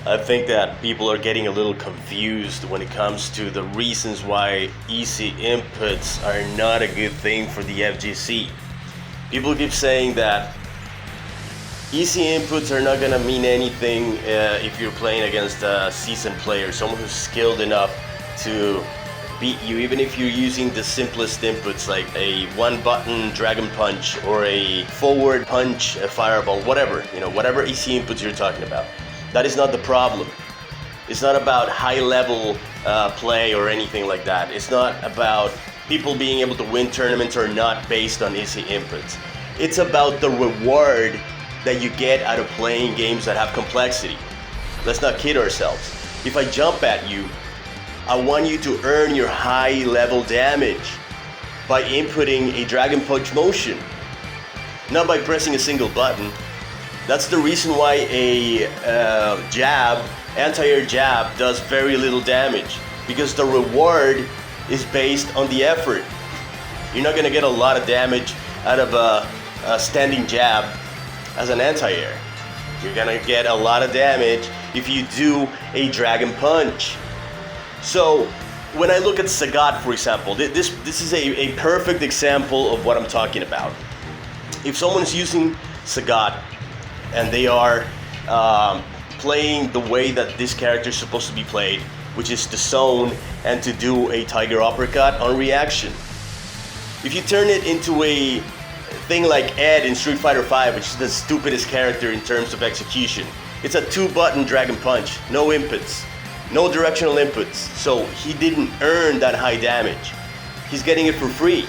I think that people are getting a little confused when it comes to the reasons why easy inputs are not a good thing for the FGC. People keep saying that easy inputs are not gonna mean anything if you're playing against a seasoned player, someone who's skilled enough to beat you, even if you're using the simplest inputs like a one-button dragon punch or a forward punch, a fireball, whatever, whatever easy inputs you're talking about. That is not the problem. It's not about high-level play or anything like that. It's not about people being able to win tournaments or not based on easy inputs. It's about the reward that you get out of playing games that have complexity. Let's not kid ourselves. If I jump at you, I want you to earn your high-level damage by inputting a dragon punch motion, not by pressing a single button. That's the reason why a anti-air jab does very little damage, because the reward is based on the effort. You're not gonna get a lot of damage out of a standing jab as an anti-air. You're gonna get a lot of damage if you do a dragon punch. So when I look at Sagat, for example, this is a perfect example of what I'm talking about. If someone's using Sagat and they are playing the way that this character is supposed to be played, which is to zone and to do a tiger uppercut on reaction. If you turn it into a thing like Ed in Street Fighter V, which is the stupidest character in terms of execution, it's a two-button dragon punch, no inputs, no directional inputs, so he didn't earn that high damage. He's getting it for free.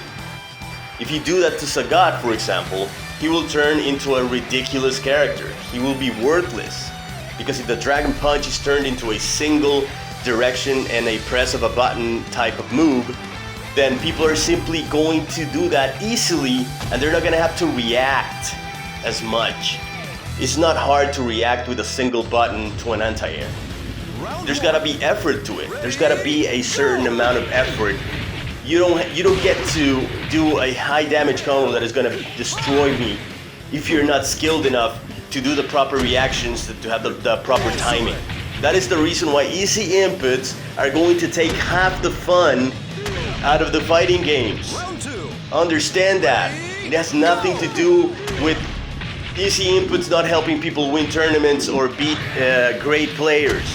If you do that to Sagat, for example, he will turn into a ridiculous character. He will be worthless. Because if the dragon punch is turned into a single direction and a press of a button type of move, then people are simply going to do that easily and they're not going to have to react as much. It's not hard to react with a single button to an anti-air. There's got to be effort to it. There's got to be a certain amount of effort. You don't get to do a high damage combo that is going to destroy me if you're not skilled enough to do the proper reactions, to have the proper timing. That is the reason why easy inputs are going to take half the fun out of the fighting games. Understand that. It has nothing to do with easy inputs not helping people win tournaments or beat great players.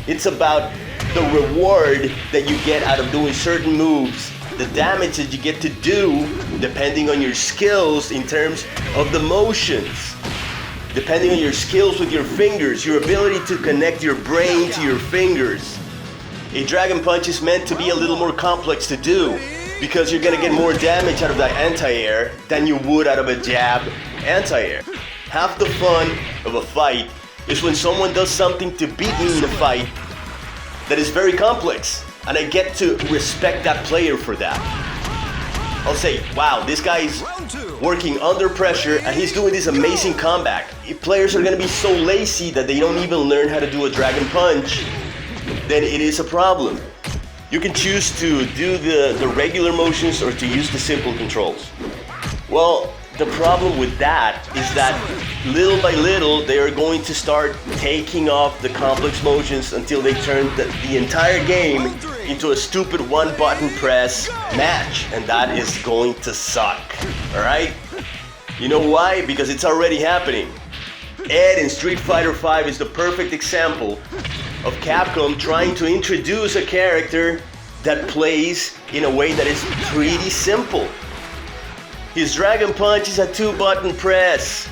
It's about the reward that you get out of doing certain moves, the damage that you get to do depending on your skills in terms of the motions, depending on your skills with your fingers, your ability to connect your brain to your fingers. A dragon punch is meant to be a little more complex to do because you're gonna get more damage out of that anti-air than you would out of a jab anti-air. Half the fun of a fight is when someone does something to beat me in a fight that is very complex, and I get to respect that player for that. I'll say, wow, this guy's working under pressure and he's doing this amazing comeback. If players are gonna be so lazy that they don't even learn how to do a dragon punch, then it is a problem. You can choose to do the regular motions or to use the simple controls. Well, the problem with that is that little by little they are going to start taking off the complex motions until they turn the entire game into a stupid one-button press match, and that is going to suck. Alright? You know why? Because it's already happening. Ed in Street Fighter V is the perfect example of Capcom trying to introduce a character that plays in a way that is pretty simple. His dragon punch is a two-button press.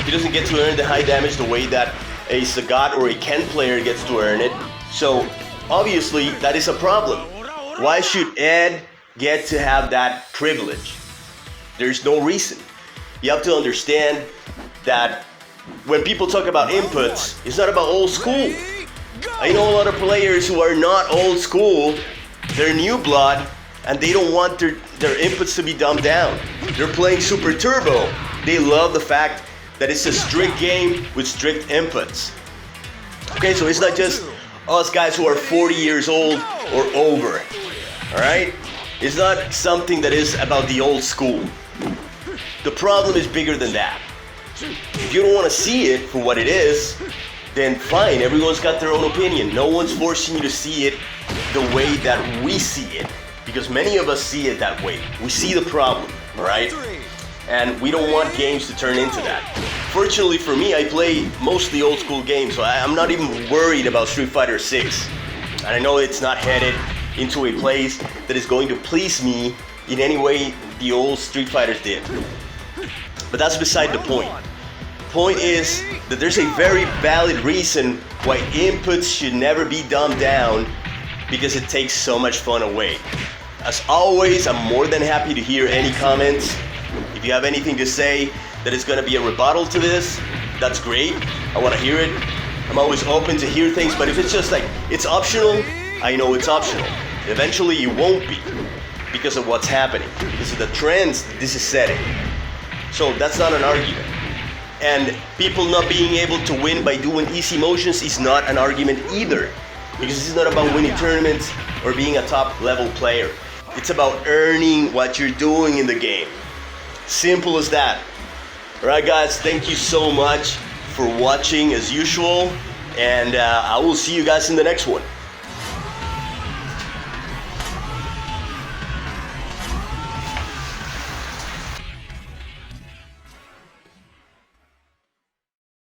He doesn't get to earn the high damage the way that a Sagat or a Ken player gets to earn it. So obviously that is a problem. Why should Ed get to have that privilege? There's no reason. You have to understand that when people talk about inputs, it's not about old school. I know a lot of players who are not old school, they're new blood, and they don't want their inputs to be dumbed down. They're playing Super Turbo. They love the fact that it's a strict game with strict inputs. Okay, so it's not just us guys who are 40 years old or over. Alright? It's not something that is about the old school. The problem is bigger than that. If you don't want to see it for what it is, then fine, everyone's got their own opinion. No one's forcing you to see it the way that we see it, because many of us see it that way. We see the problem, all right? And we don't want games to turn into that. Fortunately for me, I play mostly old school games, so I'm not even worried about Street Fighter 6. And I know it's not headed into a place that is going to please me in any way the old Street Fighters did. But that's beside the point. Point is that there's a very valid reason why inputs should never be dumbed down, because it takes so much fun away. As always, I'm more than happy to hear any comments. If you have anything to say that is going to be a rebuttal to this, that's great. I want to hear it. I'm always open to hear things, but if it's just like, it's optional, I know it's optional. Eventually it won't be, because of what's happening, because of the trends this is setting. So that's not an argument. And people not being able to win by doing easy motions is not an argument either, because this is not about winning tournaments or being a top level player. It's about earning what you're doing in the game. Simple as that. Alright guys, thank you so much for watching as usual, and I will see you guys in the next one.